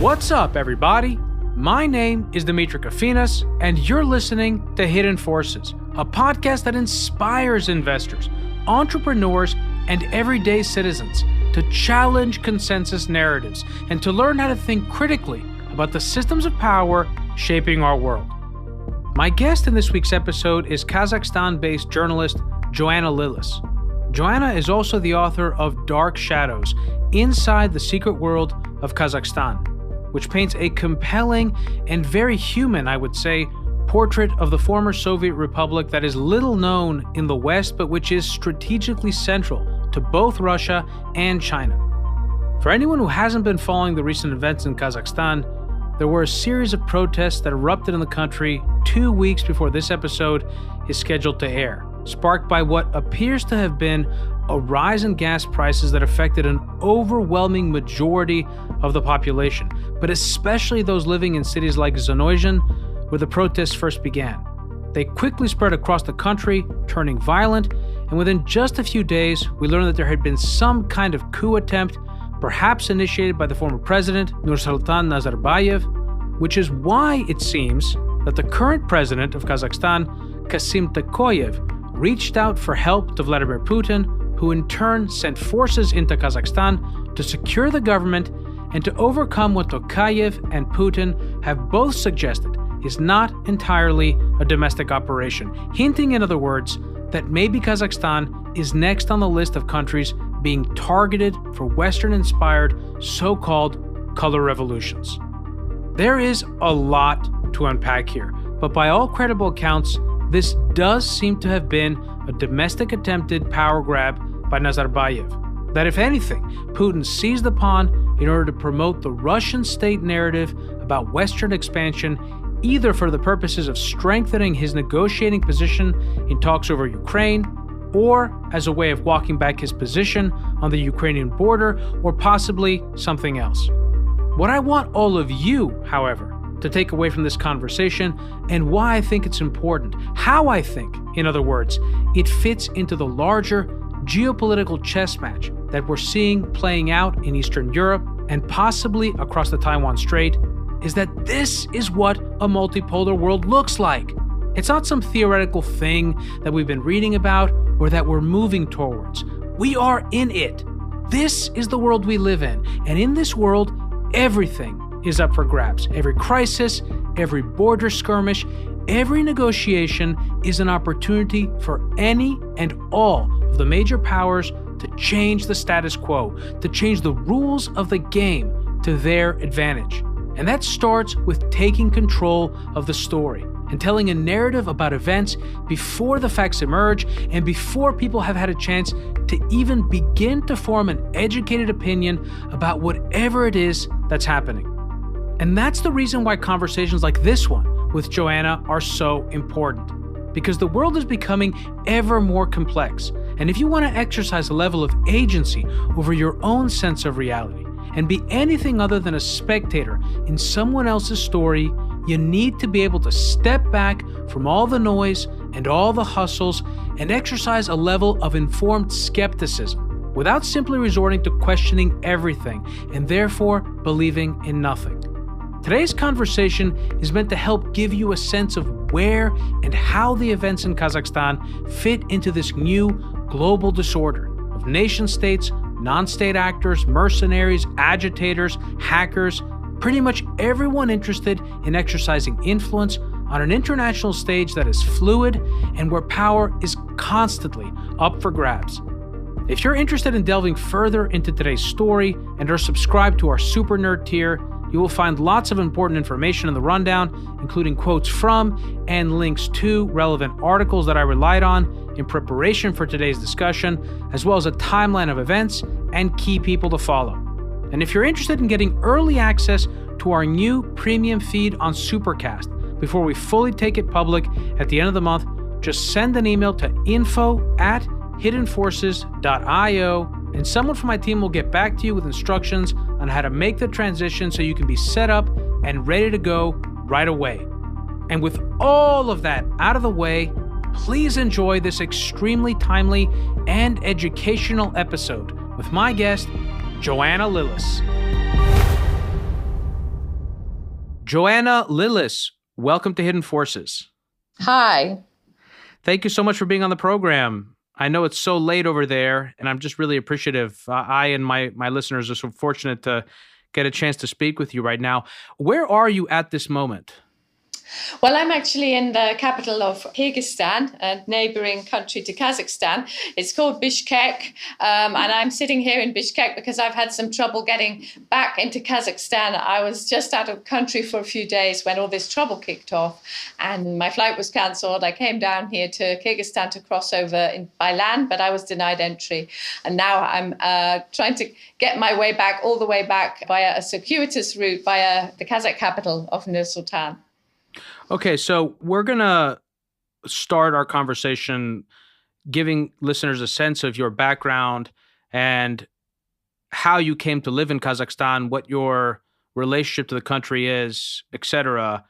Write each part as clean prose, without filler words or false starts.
What's up, everybody? My name is Demetri Kofinas, and you're listening to Hidden Forces, a podcast that inspires investors, entrepreneurs, and everyday citizens to challenge consensus narratives and to learn how to think critically about the systems of power shaping our world. My guest in this week's episode is Kazakhstan-based journalist Joanna Lillis. Joanna is also the author of Dark Shadows: Inside the Secret World of Kazakhstan, which paints a compelling and very human, I would say, portrait of the former Soviet Republic that is little known in the West, but which is strategically central to both Russia and China. For anyone who hasn't been following the recent events in Kazakhstan, there were a series of protests that erupted in the country 2 weeks before this episode is scheduled to air, sparked by what appears to have been a rise in gas prices that affected an overwhelming majority of the population, but especially those living in cities like Zhanaozen, where the protests first began. They quickly spread across the country, turning violent, and within just a few days, we learned that there had been some kind of coup attempt, perhaps initiated by the former president, Nursultan Nazarbayev, which is why it seems that the current president of Kazakhstan, Kassym Tokayev, reached out for help to Vladimir Putin, who in turn sent forces into Kazakhstan to secure the government and to overcome what Tokayev and Putin have both suggested is not entirely a domestic operation, hinting, in other words, that maybe Kazakhstan is next on the list of countries being targeted for Western-inspired so-called color revolutions. There is a lot to unpack here, but by all credible accounts, this does seem to have been a domestic attempted power grab by Nazarbayev, that if anything, Putin seized upon in order to promote the Russian state narrative about Western expansion, either for the purposes of strengthening his negotiating position in talks over Ukraine, or as a way of walking back his position on the Ukrainian border, or possibly something else. What I want all of you, however, to take away from this conversation, and why I think it's important, how I think, in other words, it fits into the larger geopolitical chess match that we're seeing playing out in Eastern Europe and possibly across the Taiwan Strait, is that this is what a multipolar world looks like. It's not some theoretical thing that we've been reading about or that we're moving towards. We are in it. This is the world we live in, and in this world, everything is up for grabs. Every crisis, every border skirmish, every negotiation is an opportunity for any and all of the major powers to change the status quo, to change the rules of the game to their advantage. And that starts with taking control of the story and telling a narrative about events before the facts emerge and before people have had a chance to even begin to form an educated opinion about whatever it is that's happening. And that's the reason why conversations like this one with Joanna are so important. Because the world is becoming ever more complex. And if you want to exercise a level of agency over your own sense of reality and be anything other than a spectator in someone else's story, you need to be able to step back from all the noise and all the hustles and exercise a level of informed skepticism without simply resorting to questioning everything and therefore believing in nothing. Today's conversation is meant to help give you a sense of where and how the events in Kazakhstan fit into this new global disorder of nation-states, non-state actors, mercenaries, agitators, hackers, pretty much everyone interested in exercising influence on an international stage that is fluid and where power is constantly up for grabs. If you're interested in delving further into today's story and are subscribed to our Super Nerd tier, you will find lots of important information in the rundown, including quotes from and links to relevant articles that I relied on in preparation for today's discussion, as well as a timeline of events and key people to follow. And if you're interested in getting early access to our new premium feed on Supercast before we fully take it public at the end of the month, just send an email to info@hiddenforces.io, and someone from my team will get back to you with instructions on how to make the transition so you can be set up and ready to go right away. And with all of that out of the way, please enjoy this extremely timely and educational episode with my guest, Joanna Lillis. Joanna Lillis, welcome to Hidden Forces. Hi. Thank you so much for being on the program. I know it's so late over there, and I'm just really appreciative. I and my listeners are so fortunate to get a chance to speak with you right now. Where are you at this moment? Well, I'm actually in the capital of Kyrgyzstan, a neighboring country to Kazakhstan. It's called Bishkek, and I'm sitting here in Bishkek because I've had some trouble getting back into Kazakhstan. I was just out of country for a few days when all this trouble kicked off, and my flight was cancelled. I came down here to Kyrgyzstan to cross over by land, but I was denied entry. And now I'm trying to get my way back, all the way back via a circuitous route via the Kazakh capital of Nur-Sultan. Okay, so we're going to start our conversation giving listeners a sense of your background and how you came to live in Kazakhstan, what your relationship to the country is, etc.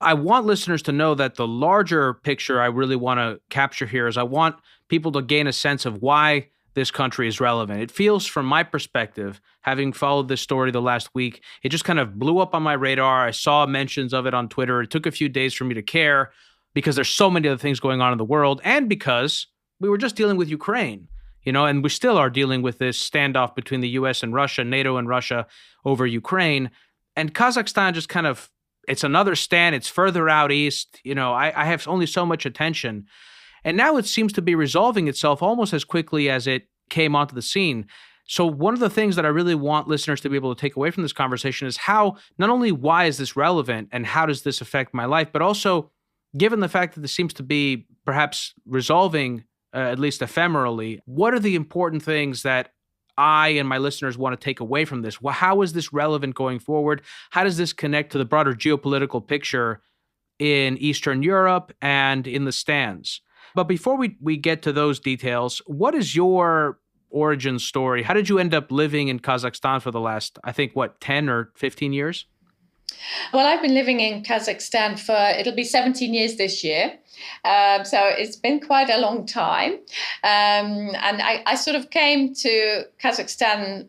I want listeners to know that the larger picture I really want to capture here is I want people to gain a sense of why this country is relevant. It feels, from my perspective, having followed this story the last week, it just kind of blew up on my radar. I saw mentions of it on Twitter. It took a few days for me to care because there's so many other things going on in the world, and because we were just dealing with Ukraine, and we still are dealing with this standoff between the US and Russia, NATO and Russia over Ukraine. And Kazakhstan just kind of, it's another stand. It's further out east. I have only so much attention. And now it seems to be resolving itself almost as quickly as it came onto the scene. So one of the things that I really want listeners to be able to take away from this conversation is how, not only why is this relevant and how does this affect my life, but also given the fact that this seems to be perhaps resolving, at least ephemerally, what are the important things that I and my listeners want to take away from this? Well, how is this relevant going forward? How does this connect to the broader geopolitical picture in Eastern Europe and in the stands? But before we get to those details, what is your origin story? How did you end up living in Kazakhstan for the last, 10 or 15 years? Well, I've been living in Kazakhstan it'll be 17 years this year. So it's been quite a long time. And I sort of came to Kazakhstan,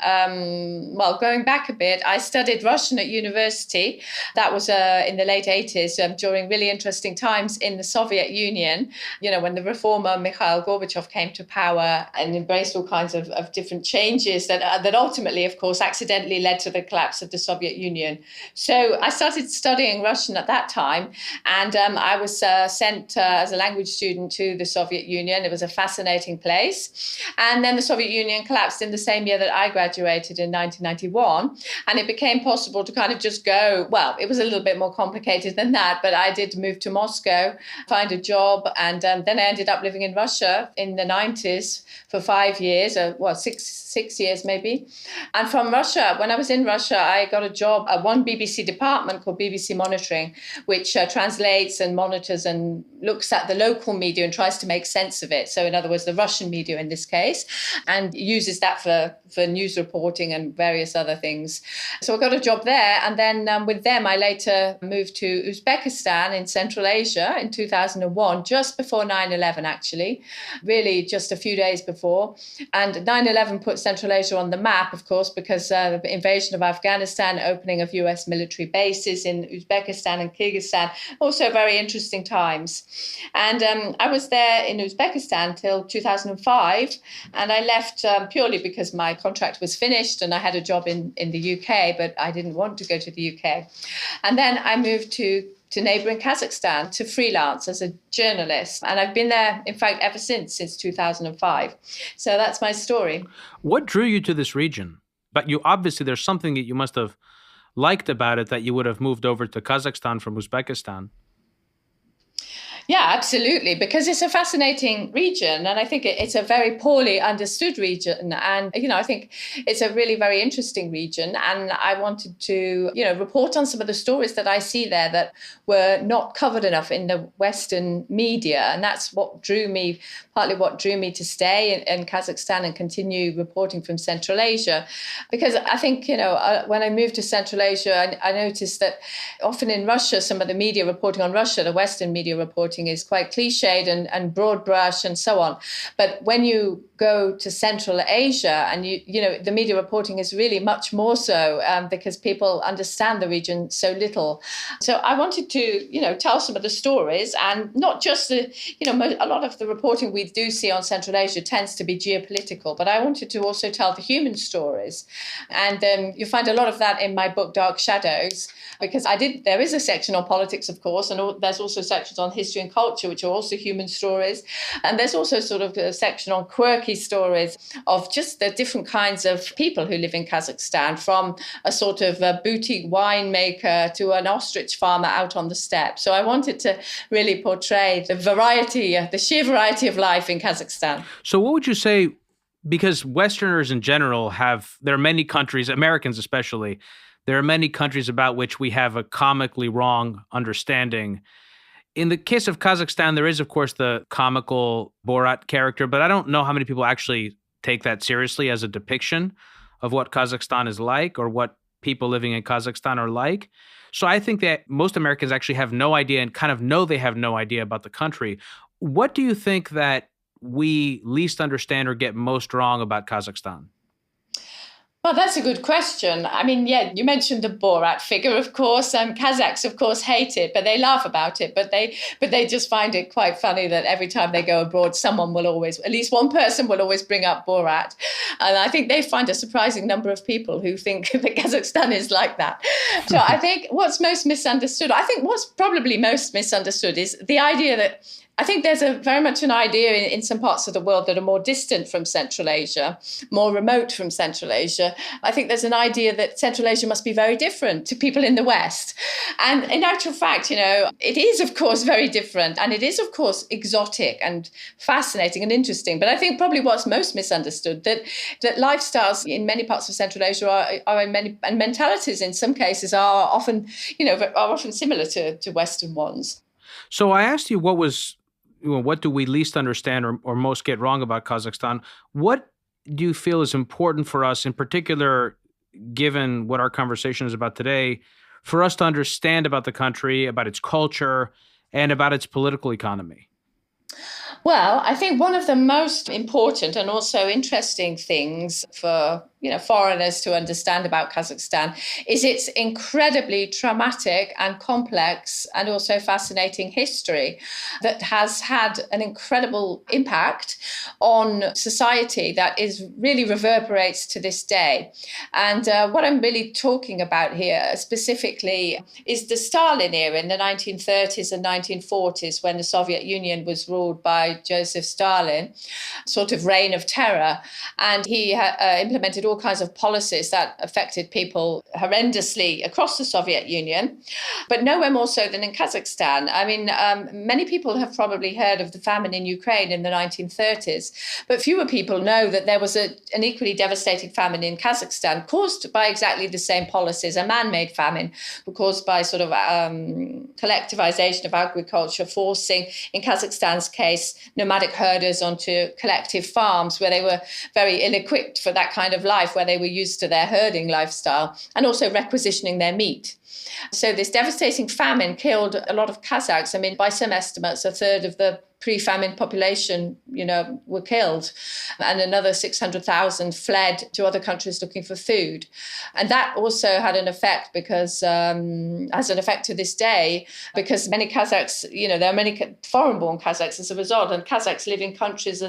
going back a bit, I studied Russian at university. That was in the late 80s, during really interesting times in the Soviet Union, when the reformer Mikhail Gorbachev came to power and embraced all kinds of different changes that ultimately, of course, accidentally led to the collapse of the Soviet Union. So I started studying Russian at that time, and I was sent as a language student to the Soviet Union. It was a fascinating place. And then the Soviet Union collapsed in the same year that I graduated in 1991. And it became possible to kind of just go, well, it was a little bit more complicated than that, but I did move to Moscow, find a job. And then I ended up living in Russia in the 90s for 5 years, six years maybe. And from Russia, when I was in Russia, I got a job at one BBC department called BBC Monitoring, which translates and monitors and looks at the local media and tries to make sense of it. So in other words, the Russian media in this case, and uses that for news reporting and various other things. So I got a job there. And then with them, I later moved to Uzbekistan in Central Asia in 2001, just before 9/11, actually, really just a few days before. And 9/11 put Central Asia on the map, of course, because the invasion of Afghanistan, opening of US military bases in Uzbekistan and Kyrgyzstan, also very interesting times. And I was there in Uzbekistan till 2005, and I left purely because my contract was finished and I had a job in the UK, but I didn't want to go to the UK. And then I moved to neighboring Kazakhstan to freelance as a journalist. And I've been there, in fact, ever since 2005. So that's my story. What drew you to this region? But obviously there's something that you must have liked about it that you would have moved over to Kazakhstan from Uzbekistan. Yeah, absolutely, because it's a fascinating region, and I think it's a very poorly understood region. And, I think it's a really very interesting region. And I wanted to, report on some of the stories that I see there that were not covered enough in the Western media. And that's partly what drew me to stay in Kazakhstan and continue reporting from Central Asia. Because I think, when I moved to Central Asia, I noticed that often in Russia, some of the media reporting on Russia, the Western media reporting is quite cliched and broad brush and so on. But when you go to Central Asia, and the media reporting is really much more so because people understand the region so little. So I wanted to, tell some of the stories, and not just a lot of the reporting we do see on Central Asia tends to be geopolitical, but I wanted to also tell the human stories. And you find a lot of that in my book, Dark Shadows, because there is a section on politics, of course, and there's also sections on history and culture, which are also human stories. And there's also sort of a section on quirky stories of just the different kinds of people who live in Kazakhstan, from a sort of a boutique winemaker to an ostrich farmer out on the steppe. So I wanted to really portray the sheer variety of life in Kazakhstan. So what would you say, because Westerners in general there are many countries, Americans especially, there are many countries about which we have a comically wrong understanding. In the case of Kazakhstan, there is, of course, the comical Borat character, but I don't know how many people actually take that seriously as a depiction of what Kazakhstan is like or what people living in Kazakhstan are like. So I think that most Americans actually have no idea and kind of know they have no idea about the country. What do you think that we least understand or get most wrong about Kazakhstan? Well, that's a good question. I mean, yeah, you mentioned the Borat figure, of course. Kazakhs, of course, hate it, but they laugh about it. But they just find it quite funny that every time they go abroad, at least one person will always bring up Borat. And I think they find a surprising number of people who think that Kazakhstan is like that. So I think what's most misunderstood, what's probably most misunderstood is the idea that I think there's very much an idea in some parts of the world that are more distant from Central Asia, more remote from Central Asia. I think there's an idea that Central Asia must be very different to people in the West. And in actual fact, it is, of course, very different. And it is, of course, exotic and fascinating and interesting. But I think probably what's most misunderstood, that lifestyles in many parts of Central Asia and mentalities in some cases are often similar to Western ones. So I asked you what do we least understand or most get wrong about Kazakhstan? What do you feel is important for us, in particular, given what our conversation is about today, for us to understand about the country, about its culture, and about its political economy? Well, I think one of the most important and also interesting things for foreigners to understand about Kazakhstan is its incredibly traumatic and complex and also fascinating history that has had an incredible impact on society that really reverberates to this day. And what I'm really talking about here specifically is the Stalin era in the 1930s and 1940s, when the Soviet Union was ruled by Joseph Stalin, sort of reign of terror. And he implemented all kinds of policies that affected people horrendously across the Soviet Union, but nowhere more so than in Kazakhstan. I mean, many people have probably heard of the famine in Ukraine in the 1930s, but fewer people know that there was an equally devastating famine in Kazakhstan caused by exactly the same policies, a man-made famine caused by sort of collectivization of agriculture, forcing, in Kazakhstan's case, nomadic herders onto collective farms where they were very ill-equipped for that kind of life, where they were used to their herding lifestyle, and also requisitioning their meat. So this devastating famine killed a lot of Kazakhs. I mean, by some estimates, a third of the pre-famine population, were killed, and another 600,000 fled to other countries looking for food. And that also had an effect has an effect to this day, because many Kazakhs, there are many foreign-born Kazakhs as a result, and Kazakhs live in countries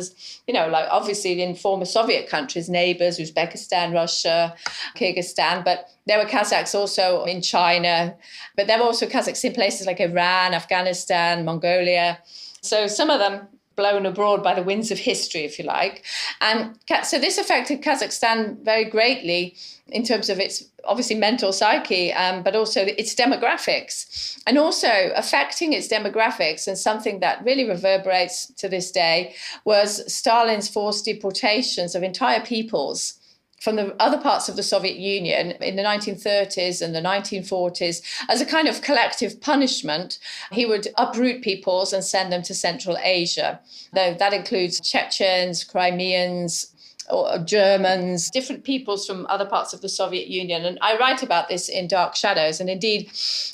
like obviously in former Soviet countries, neighbors, Uzbekistan, Russia, Kyrgyzstan, but there were Kazakhs also in China, but there were also Kazakhs in places like Iran, Afghanistan, Mongolia. So some of them blown abroad by the winds of history, if you like. And so this affected Kazakhstan very greatly in terms of its obviously mental psyche, but also its demographics. And also affecting its demographics, and something that really reverberates to this day, was Stalin's forced deportations of entire peoples from the other parts of the Soviet Union in the 1930s and the 1940s. As a kind of collective punishment, he would uproot peoples and send them to Central Asia. That includes Chechens, Crimeans, or Germans, different peoples from other parts of the Soviet Union. And I write about this in Dark Shadows. And indeed,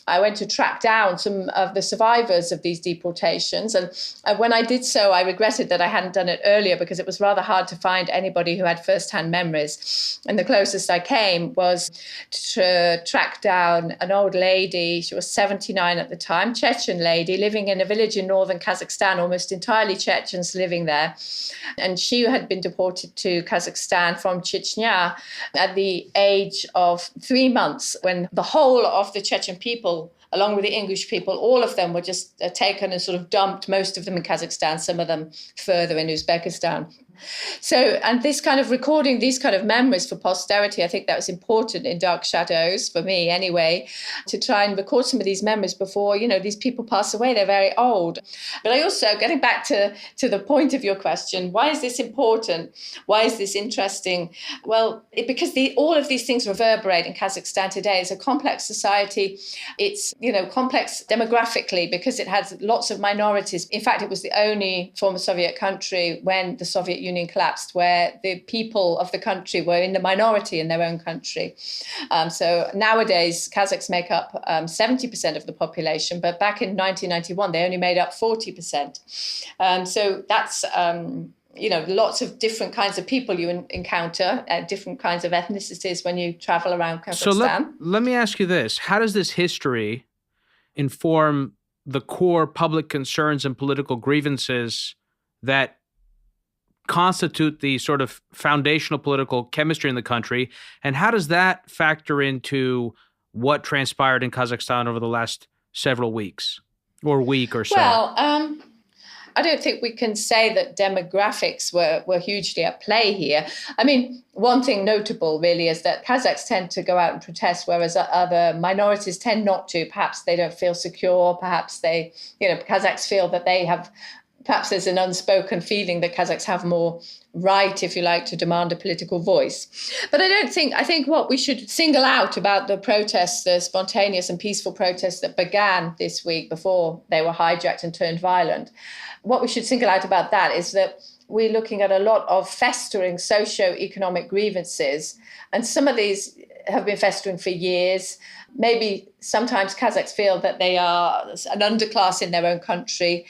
I went to track down some of the survivors of these deportations. And when I did so, I regretted that I hadn't done it earlier because it was rather hard to find anybody who had first-hand memories. And the closest I came was to track down an old lady. She was 79 at the time, Chechen lady, living in a village in northern Kazakhstan, almost entirely Chechens living there. And she had been deported to Kazakhstan from Chechnya at the age of 3 months, when the whole of the Chechen people, along with the English people, all of them were just taken and sort of dumped, most of them in Kazakhstan, some of them further in Uzbekistan. So, and this kind of recording these kind of memories for posterity, I think that was important in Dark Shadows, for me anyway, to try and record some of these memories before, these people pass away. They're very old. But I also, getting back to the point of your question, why is this important? Why is this interesting? Well, because all of these things reverberate in Kazakhstan today. It's a complex society. It's, complex demographically because it has lots of minorities. In fact, it was the only former Soviet country when the Soviet Union collapsed where the people of the country were in the minority in their own country. So nowadays, Kazakhs make up 70% of the population, but back in 1991, they only made up 40%. So that's lots of different kinds of people you encounter, different kinds of ethnicities when you travel around Kazakhstan. So let me ask you this. How does this history inform the core public concerns and political grievances that constitute the sort of foundational political chemistry in the country? And how does that factor into what transpired in Kazakhstan over the last several weeks or week or so? Well, I don't think we can say that demographics were hugely at play here. I mean, one thing notable really is that Kazakhs tend to go out and protest, whereas other minorities tend not to. Perhaps they don't feel secure. Perhaps Kazakhs feel that they have. Perhaps there's an unspoken feeling that Kazakhs have more right, if you like, to demand a political voice. But I think what we should single out about the protests, the spontaneous and peaceful protests that began this week before they were hijacked and turned violent, what we should single out about that is that we're looking at a lot of festering socio-economic grievances. And some of these have been festering for years. Maybe sometimes Kazakhs feel that they are an underclass in their own country.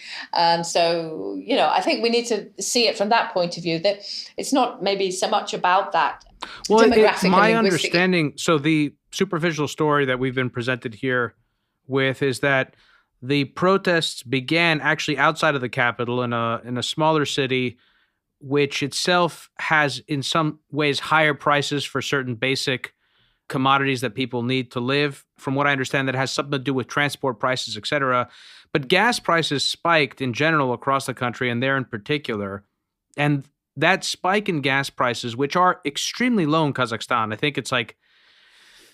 So, I think we need to see it from that point of view, that it's not maybe so much about that. Well, my understanding, so the superficial story that we've been presented here with is that the protests began actually outside of the capital in a smaller city, which itself has in some ways higher prices for certain basic commodities that people need to live. From what I understand, that has something to do with transport prices, et cetera. But gas prices spiked in general across the country, and there in particular. And that spike in gas prices, which are extremely low in Kazakhstan, I think it's like,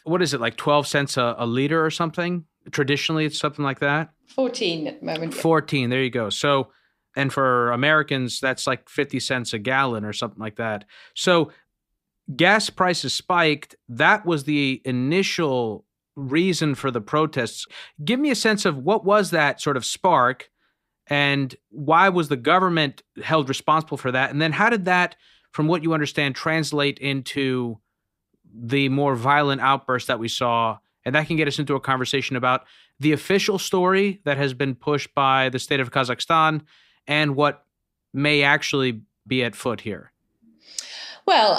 what is it, like 12 cents a liter or something? Traditionally, it's something like that. 14 at the moment. 14, there you go. So, and for Americans, that's like 50 cents a gallon or something like that. So gas prices spiked. That was the initial reason for the protests. Give me a sense of what was that sort of spark and why was the government held responsible for that? And then how did that, from what you understand, translate into the more violent outbursts that we saw? And that can get us into a conversation about the official story that has been pushed by the state of Kazakhstan and what may actually be at foot here. Well,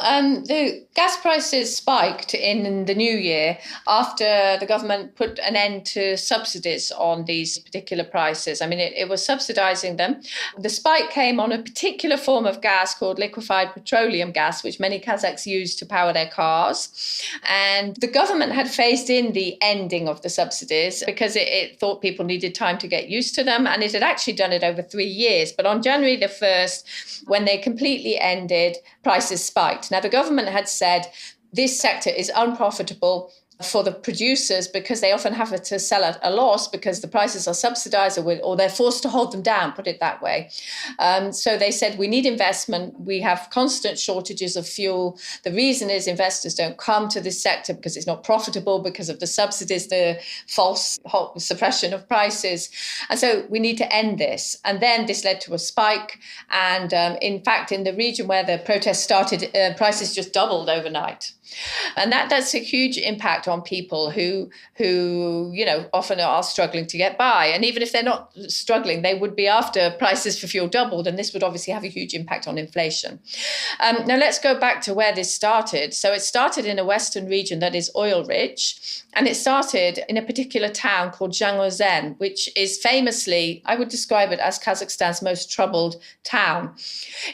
the gas prices spiked in the new year after the government put an end to subsidies on these particular prices. I mean, it was subsidizing them. The spike came on a particular form of gas called liquefied petroleum gas, which many Kazakhs use to power their cars. And the government had phased in the ending of the subsidies because it thought people needed time to get used to them. And it had actually done it over 3 years. But on January the 1st, when they completely ended, prices spiked. Now, the government had said this sector is unprofitable. for the producers, because they often have to sell at a loss because the prices are subsidized, or they're forced to hold them down, put it that way. So they said, we need investment. We have constant shortages of fuel. The reason is investors don't come to this sector because it's not profitable because of the subsidies, the false suppression of prices. And so we need to end this. And then this led to a spike. And in fact, in the region where the protests started, prices just doubled overnight. And that's a huge impact on people who often are struggling to get by. And even if they're not struggling, they would be after prices for fuel doubled. And this would obviously have a huge impact on inflation. Now, let's go back to where this started. So it started in a western region that is oil rich. And it started in a particular town called Zhangozhen, which is famously, I would describe it as Kazakhstan's most troubled town.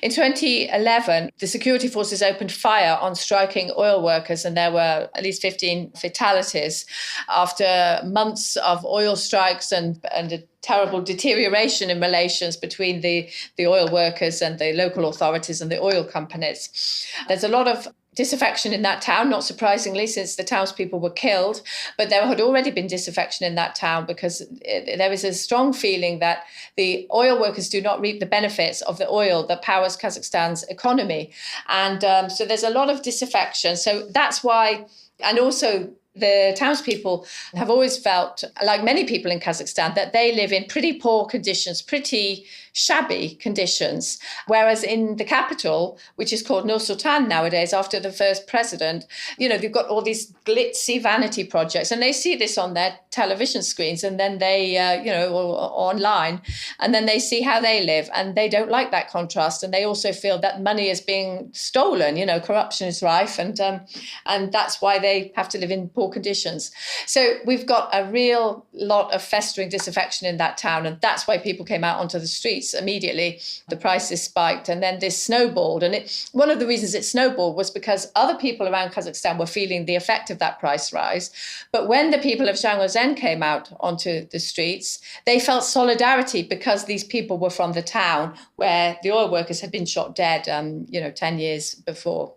In 2011, the security forces opened fire on striking oil workers, and there were at least 15 fatalities after months of oil strikes and a terrible deterioration in relations between the oil workers and the local authorities and the oil companies. There's a lot of disaffection in that town, not surprisingly, since the townspeople were killed. But there had already been disaffection in that town because there is a strong feeling that the oil workers do not reap the benefits of the oil that powers Kazakhstan's economy. And so there's a lot of disaffection. So that's why, and also the townspeople have always felt, like many people in Kazakhstan, that they live in pretty poor conditions, pretty shabby conditions. Whereas in the capital, which is called Nur-Sultan nowadays, after the first president, they've got all these glitzy vanity projects, and they see this on their television screens, and then they, or online, and then they see how they live, and they don't like that contrast. And they also feel that money is being stolen, corruption is rife, and that's why they have to live in poor conditions. So we've got a real lot of festering disaffection in that town, and that's why people came out onto the streets immediately. The prices spiked, and then this snowballed. And one of the reasons it snowballed was because other people around Kazakhstan were feeling the effect of that price rise. But when the people of Zhangozhen came out onto the streets, they felt solidarity because these people were from the town where the oil workers had been shot dead, 10 years before.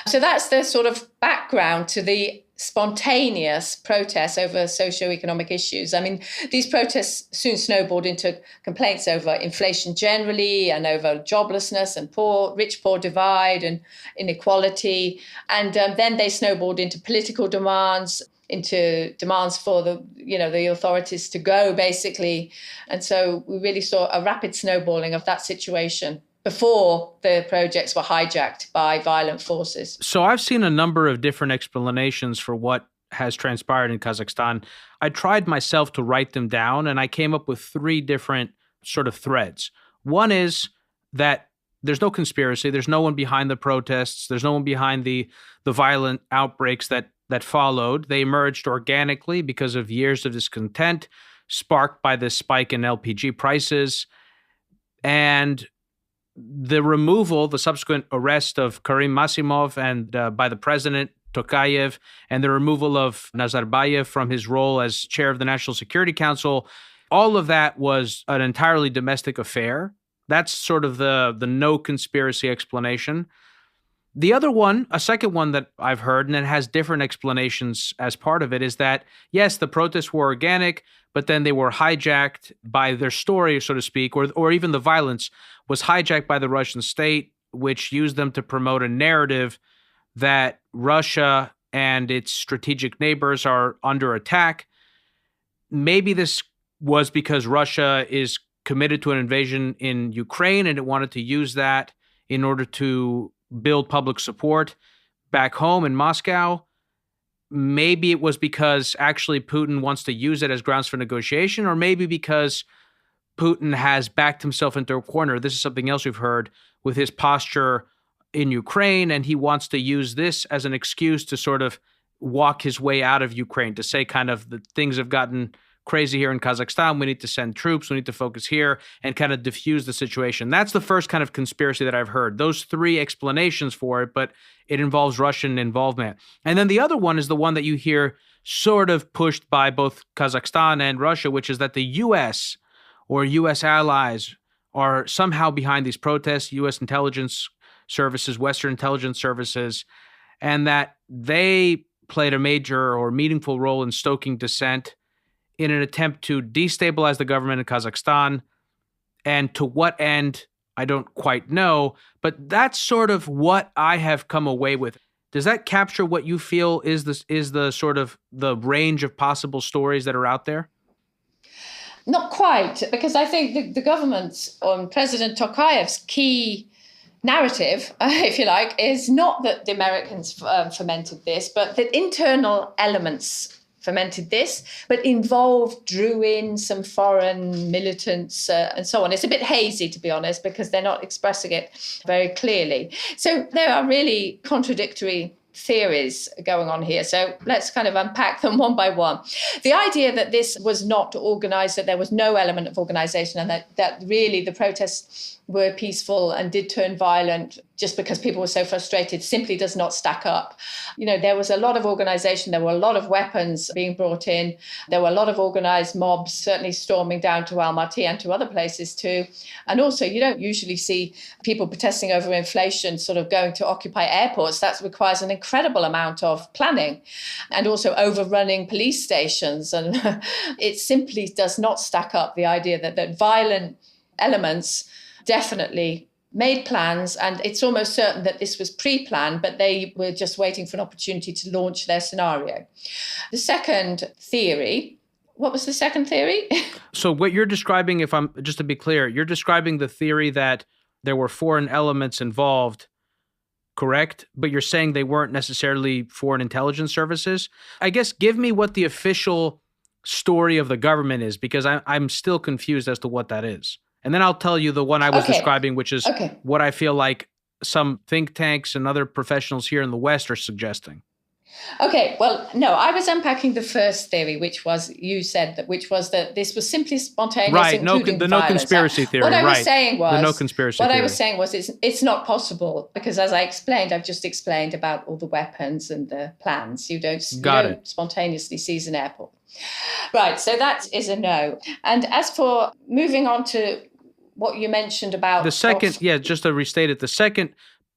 So that's the sort of background to the spontaneous protests over socio-economic issues. I mean, these protests soon snowballed into complaints over inflation generally, and over joblessness and rich-poor divide and inequality. And then they snowballed into political demands, into demands for the authorities to go, basically. And so we really saw a rapid snowballing of that situation before the projects were hijacked by violent forces. So I've seen a number of different explanations for what has transpired in Kazakhstan. I tried myself to write them down, and I came up with 3 different sort of threads. One is that there's no conspiracy. There's no one behind the protests. There's no one behind the violent outbreaks that followed. They emerged organically because of years of discontent, sparked by the spike in LPG prices, and the subsequent arrest of Karim Masimov and by the president, Tokayev, and the removal of Nazarbayev from his role as chair of the National Security Council, all of that was an entirely domestic affair. That's sort of the no conspiracy explanation. The other one, a second one that I've heard, and it has different explanations as part of it, is that, yes, the protests were organic, but then they were hijacked by their story, so to speak, or even the violence was hijacked by the Russian state, which used them to promote a narrative that Russia and its strategic neighbors are under attack. Maybe this was because Russia is committed to an invasion in Ukraine, and it wanted to use that in order to build public support back home in Moscow. Maybe it was because actually Putin wants to use it as grounds for negotiation, or maybe because Putin has backed himself into a corner. This is something else we've heard with his posture in Ukraine, and he wants to use this as an excuse to sort of walk his way out of Ukraine, to say kind of that things have gotten crazy here in Kazakhstan. We need to send troops. We need to focus here and kind of diffuse the situation. That's the first kind of conspiracy that I've heard. Those 3 explanations for it, but it involves Russian involvement. And then the other one is the one that you hear sort of pushed by both Kazakhstan and Russia, which is that the U.S. or U.S. allies are somehow behind these protests, U.S. intelligence services, Western intelligence services, and that they played a major or meaningful role in stoking dissent in an attempt to destabilize the government in Kazakhstan. And to what end, I don't quite know, but that's sort of what I have come away with. Does that capture what you feel is the sort of the range of possible stories that are out there? Not quite, because I think the government's on President Tokayev's key narrative, if you like, is not that the Americans fomented this, but that internal elements fomented this, but drew in some foreign militants and so on. It's a bit hazy, to be honest, because they're not expressing it very clearly. So there are really contradictory theories going on here. So let's kind of unpack them one by one. The idea that this was not organized, that there was no element of organization, and that really the protests were peaceful and did turn violent just because people were so frustrated simply does not stack up. There was a lot of organization. There were a lot of weapons being brought in. There were a lot of organized mobs, certainly storming down to Almaty and to other places too. And also, you don't usually see people protesting over inflation sort of going to occupy airports. That requires an incredible amount of planning, and also overrunning police stations. And it simply does not stack up, the idea that violent elements definitely made plans, and it's almost certain that this was pre-planned, but they were just waiting for an opportunity to launch their scenario. The second theory, what was the second theory? So what you're describing, just to be clear, you're describing the theory that there were foreign elements involved, correct? But you're saying they weren't necessarily foreign intelligence services? I guess give me what the official story of the government is, because I'm still confused as to what that is. And then I'll tell you the one I was describing, which is what I feel like some think tanks and other professionals here in the West are suggesting. Okay, well, no, I was unpacking the first theory, which was that this was simply spontaneous, right? No violence. conspiracy theory. What I was right. saying was the no conspiracy theory. I was saying was it's not possible, because as I've just explained about all the weapons and the plans. You don't spontaneously seize an airport. Right, so that is a no. And as for moving on to what you mentioned about the second, just to restate it, the second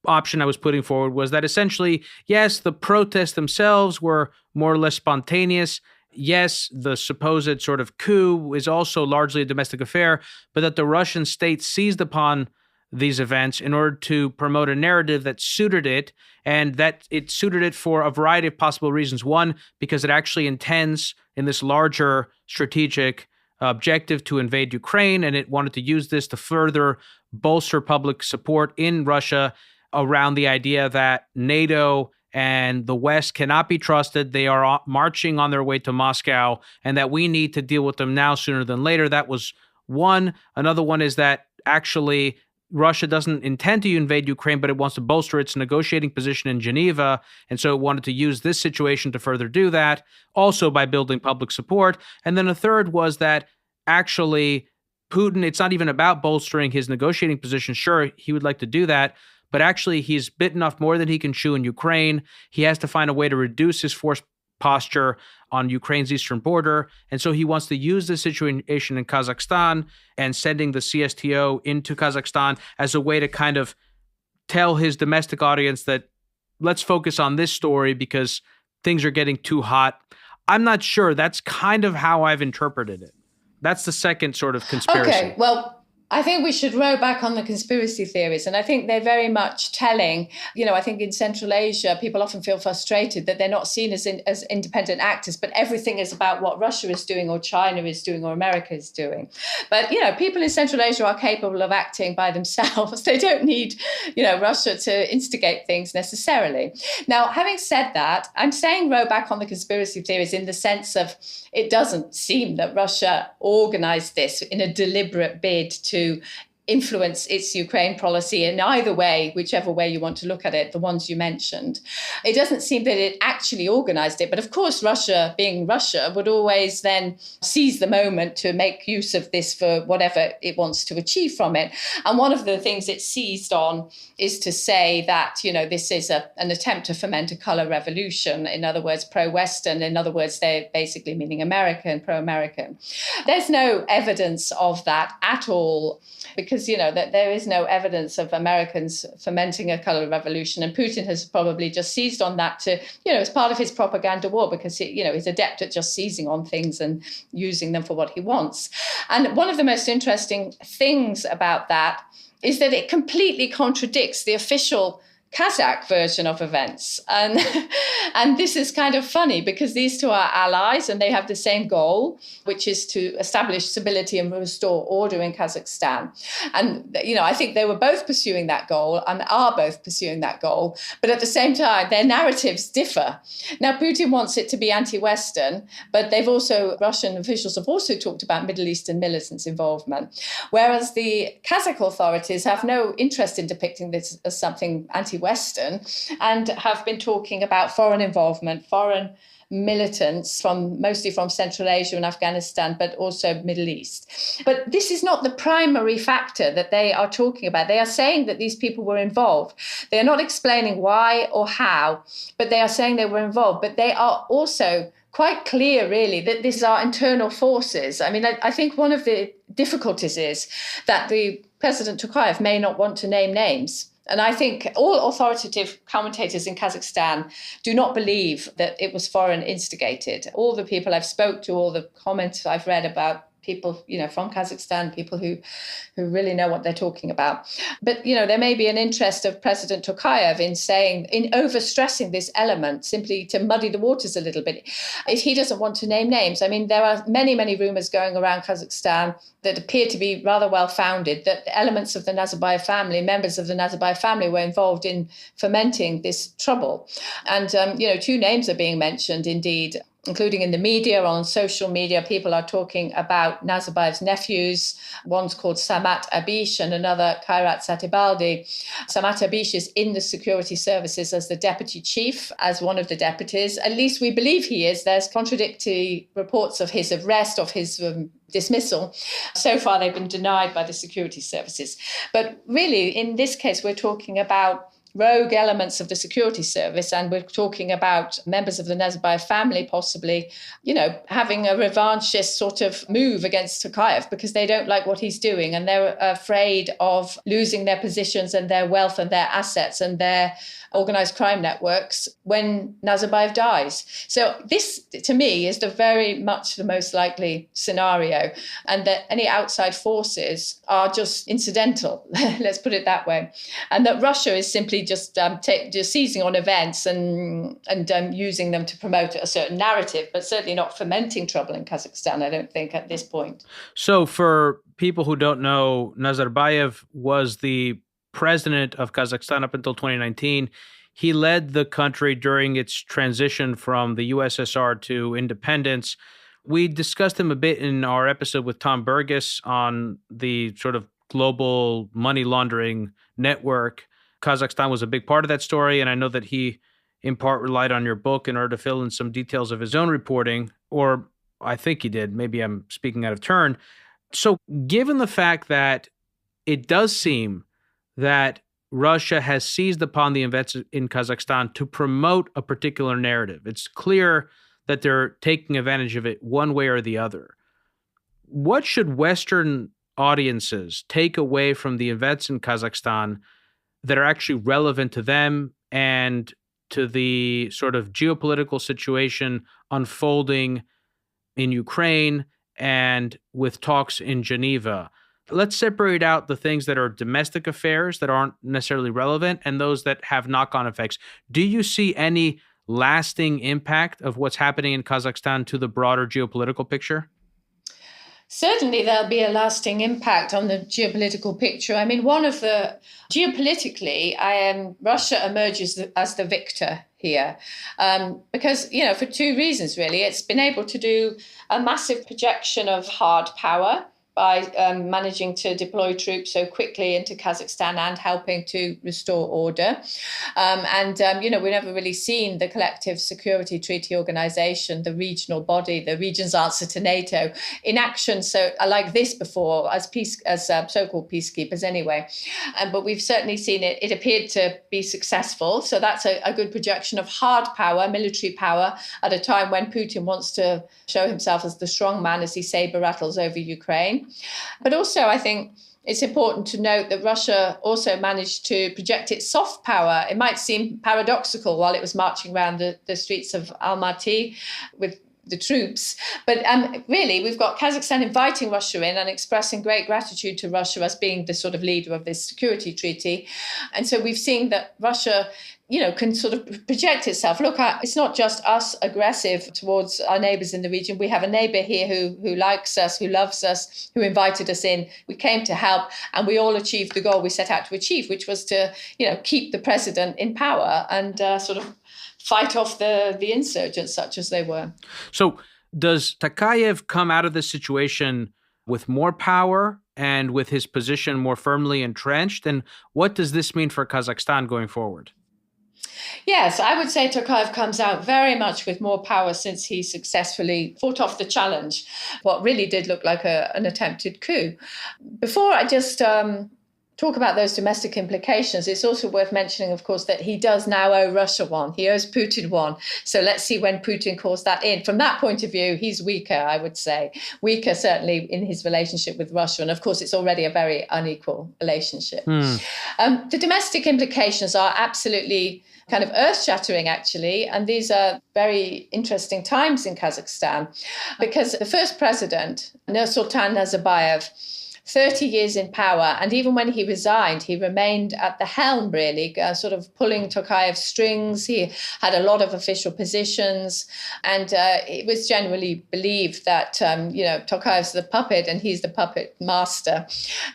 option I was putting forward was that essentially, yes, the protests themselves were more or less spontaneous. Yes, the supposed sort of coup is also largely a domestic affair, but that the Russian state seized upon these events in order to promote a narrative that suited it, and that it suited it for a variety of possible reasons. One, because it actually intends in this larger strategic objective to invade Ukraine, and it wanted to use this to further bolster public support in Russia around the idea that NATO and the West cannot be trusted. They are marching on their way to Moscow, and that we need to deal with them now sooner than later. That was one. Another one is that actually Russia doesn't intend to invade Ukraine, but it wants to bolster its negotiating position in Geneva. And so it wanted to use this situation to further do that, also by building public support. And then a third was that actually Putin, it's not even about bolstering his negotiating position. Sure, he would like to do that, but actually he's bitten off more than he can chew in Ukraine. He has to find a way to reduce his force posture on Ukraine's eastern border. And so he wants to use the situation in Kazakhstan and sending the CSTO into Kazakhstan as a way to kind of tell his domestic audience that let's focus on this story because things are getting too hot. I'm not sure. That's kind of how I've interpreted it. That's the second sort of conspiracy. Okay, well, I think we should row back on the conspiracy theories. And I think they're very much telling. I think in Central Asia, people often feel frustrated that they're not seen as independent actors, but everything is about what Russia is doing or China is doing or America is doing. But, people in Central Asia are capable of acting by themselves. They don't need, Russia to instigate things necessarily. Now, having said that, I'm saying row back on the conspiracy theories in the sense of it doesn't seem that Russia organized this in a deliberate bid to influence its Ukraine policy in either way, whichever way you want to look at it, the ones you mentioned. It doesn't seem that it actually organized it. But of course, Russia, being Russia, would always then seize the moment to make use of this for whatever it wants to achieve from it. And one of the things it seized on is to say that, this is an attempt to foment a color revolution. In other words, pro-Western. In other words, they're basically meaning American, pro-American. There's no evidence of that at all, because because, that there is no evidence of Americans fomenting a color revolution. And Putin has probably just seized on that to, as part of his propaganda war, because, he's adept at just seizing on things and using them for what he wants. And one of the most interesting things about that is that it completely contradicts the official Kazakh version of events. And this is kind of funny because these two are allies and they have the same goal, which is to establish stability and restore order in Kazakhstan. And, I think they were both pursuing that goal and are both pursuing that goal. But at the same time, their narratives differ. Now, Putin wants it to be anti-Western, but Russian officials have also talked about Middle Eastern militants' involvement. Whereas the Kazakh authorities have no interest in depicting this as something anti-Western and have been talking about foreign involvement, foreign militants mostly from Central Asia and Afghanistan, but also Middle East. But this is not the primary factor that they are talking about. They are saying that these people were involved. They are not explaining why or how, but they are saying they were involved. But they are also quite clear, really, that these are internal forces. I mean, I think one of the difficulties is that the President Tokayev may not want to name names. And I think all authoritative commentators in Kazakhstan do not believe that it was foreign instigated. All the people I've spoke to, all the comments I've read about people, from Kazakhstan, people who really know what they're talking about. But, there may be an interest of President Tokayev in overstressing this element simply to muddy the waters a little bit. If he doesn't want to name names, I mean, there are many, many rumors going around Kazakhstan that appear to be rather well founded, that elements of the Nazarbayev family, members of the Nazarbayev family were involved in fomenting this trouble. And, two names are being mentioned, indeed, including in the media, on social media. People are talking about Nazarbayev's nephews. One's called Samat Abish and another Kairat Satibaldi. Samat Abish is in the security services as the deputy chief, as one of the deputies. At least we believe he is. There's contradictory reports of his arrest, of his dismissal. So far, they've been denied by the security services. But really, in this case, we're talking about rogue elements of the security service, and we're talking about members of the Nazarbayev family possibly, having a revanchist sort of move against Tokayev because they don't like what he's doing and they're afraid of losing their positions and their wealth and their assets and their organized crime networks when Nazarbayev dies. So this, to me, is very much the most likely scenario, and that any outside forces are just incidental, let's put it that way, and that Russia is simply just seizing on events and using them to promote a certain narrative, but certainly not fomenting trouble in Kazakhstan, I don't think, at this point. So for people who don't know, Nazarbayev was the president of Kazakhstan up until 2019. He led the country during its transition from the USSR to independence. We discussed him a bit in our episode with Tom Burgess on the sort of global money laundering network. Kazakhstan was a big part of that story, and I know that he, in part, relied on your book in order to fill in some details of his own reporting, or I think he did. Maybe I'm speaking out of turn. So given the fact that it does seem that Russia has seized upon the events in Kazakhstan to promote a particular narrative, it's clear that they're taking advantage of it one way or the other. What should Western audiences take away from the events in Kazakhstan that are actually relevant to them and to the sort of geopolitical situation unfolding in Ukraine and with talks in Geneva? Let's separate out the things that are domestic affairs that aren't necessarily relevant and those that have knock-on effects. Do you see any lasting impact of what's happening in Kazakhstan to the broader geopolitical picture? Certainly, there'll be a lasting impact on the geopolitical picture. I mean, geopolitically, Russia emerges as the victor here because, for two reasons, really. It's been able to do a massive projection of hard power by managing to deploy troops so quickly into Kazakhstan and helping to restore order. We've never really seen the Collective Security Treaty Organization, the regional body, the region's answer to NATO, in action like this before as so-called peacekeepers anyway. But we've certainly seen it appeared to be successful. So that's a good projection of hard power, military power, at a time when Putin wants to show himself as the strong man as he saber rattles over Ukraine. But also, I think it's important to note that Russia also managed to project its soft power. It might seem paradoxical while it was marching around the streets of Almaty with the troops. But really, we've got Kazakhstan inviting Russia in and expressing great gratitude to Russia as being the sort of leader of this security treaty. And so we've seen that Russia, can sort of project itself. Look, it's not just us aggressive towards our neighbours in the region. We have a neighbour here who likes us, who loves us, who invited us in. We came to help, and we all achieved the goal we set out to achieve, which was to, keep the president in power and sort of fight off the insurgents, such as they were. So does Tokayev come out of this situation with more power and with his position more firmly entrenched? And what does this mean for Kazakhstan going forward? Yes, I would say Tokayev comes out very much with more power since he successfully fought off the challenge, what really did look like an attempted coup. Before I just talk about those domestic implications, it's also worth mentioning, of course, that he does now owe Russia one. He owes Putin one. So let's see when Putin calls that in. From that point of view, he's weaker, I would say. Weaker, certainly, in his relationship with Russia. And of course, it's already a very unequal relationship. The domestic implications are absolutely kind of earth-shattering, actually. And these are very interesting times in Kazakhstan, because the first president, Nursultan Nazarbayev, 30 years in power. And even when he resigned, he remained at the helm, really, sort of pulling Tokayev's strings. He had a lot of official positions. And it was generally believed that, Tokayev's the puppet and he's the puppet master.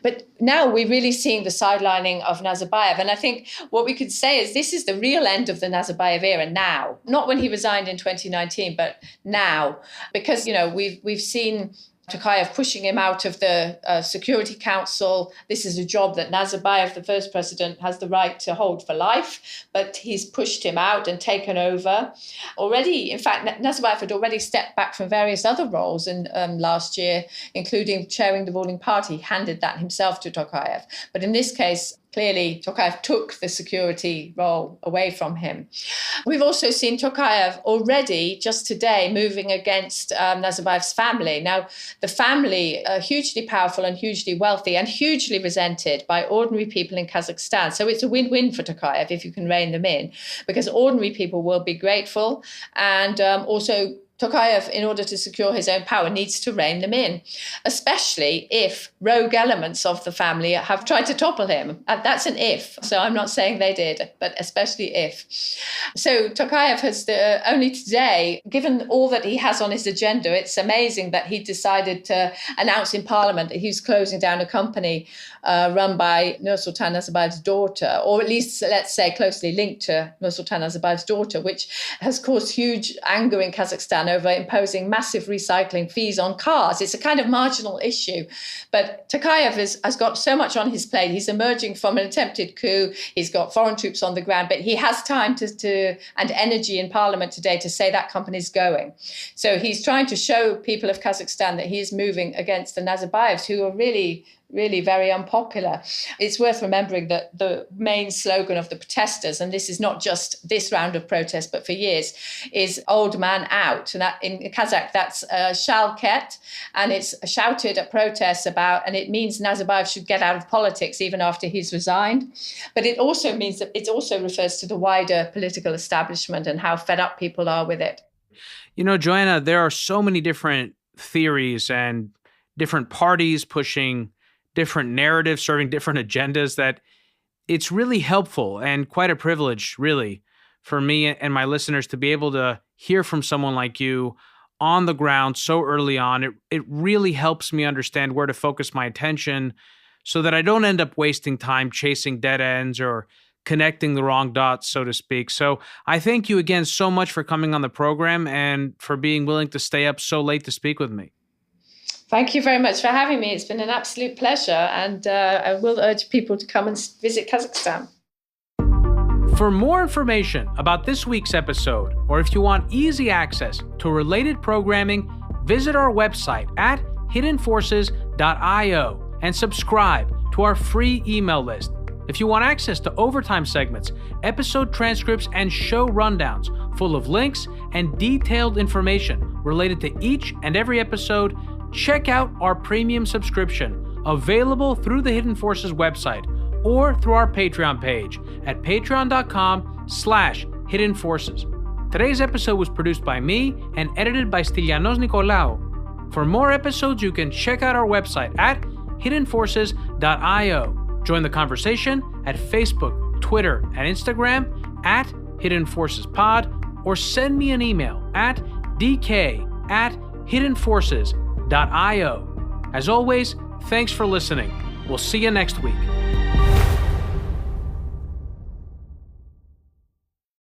But now we're really seeing the sidelining of Nazarbayev. And I think what we could say is this is the real end of the Nazarbayev era now. Not when he resigned in 2019, but now. Because, we've seen Tokayev pushing him out of the Security Council. This is a job that Nazarbayev, the first president, has the right to hold for life, but he's pushed him out and taken over. Already, in fact, Nazarbayev had already stepped back from various other roles in last year, including chairing the ruling party. He handed that himself to Tokayev. But in this case, clearly, Tokayev took the security role away from him. We've also seen Tokayev already, just today, moving against Nazarbayev's family. Now, the family are hugely powerful and hugely wealthy and hugely resented by ordinary people in Kazakhstan. So it's a win-win for Tokayev if you can rein them in, because ordinary people will be grateful, and also Tokayev, in order to secure his own power, needs to rein them in, especially if rogue elements of the family have tried to topple him. That's an if. So I'm not saying they did, but especially if. So Tokayev has only today, given all that he has on his agenda, it's amazing that he decided to announce in Parliament that he was closing down a company run by Nursultan Nazarbayev's daughter, or at least, let's say, closely linked to Nursultan Nazarbayev's daughter, which has caused huge anger in Kazakhstan over imposing massive recycling fees on cars. It's a kind of marginal issue. But Tokayev has got so much on his plate. He's emerging from an attempted coup. He's got foreign troops on the ground, but he has time and energy in Parliament today to say that company's going. So he's trying to show people of Kazakhstan that he is moving against the Nazarbayevs, who are really very unpopular. It's worth remembering that the main slogan of the protesters, and this is not just this round of protests, but for years, is old man out. And that in Kazakh, that's shalket, and it's shouted at protests about, and it means Nazarbayev should get out of politics even after he's resigned. But it also means that it also refers to the wider political establishment and how fed up people are with it. Joanna, there are so many different theories and different parties pushing different narratives, serving different agendas, that it's really helpful and quite a privilege, really, for me and my listeners to be able to hear from someone like you on the ground so early on. It really helps me understand where to focus my attention so that I don't end up wasting time chasing dead ends or connecting the wrong dots, so to speak. So I thank you again so much for coming on the program and for being willing to stay up so late to speak with me. Thank you very much for having me. It's been an absolute pleasure, and I will urge people to come and visit Kazakhstan. For more information about this week's episode, or if you want easy access to related programming, visit our website at hiddenforces.io and subscribe to our free email list. If you want access to overtime segments, episode transcripts, and show rundowns full of links and detailed information related to each and every episode, check out our premium subscription available through the Hidden Forces website or through our Patreon page at patreon.com/Hidden Forces. Today's episode was produced by me and edited by Stylianos Nicolaou. For more episodes, you can check out our website at hiddenforces.io. Join the conversation at Facebook, Twitter, and Instagram at Hidden Forces Pod, or send me an email at dk@hiddenforces.io. As always, thanks for listening. We'll see you next week.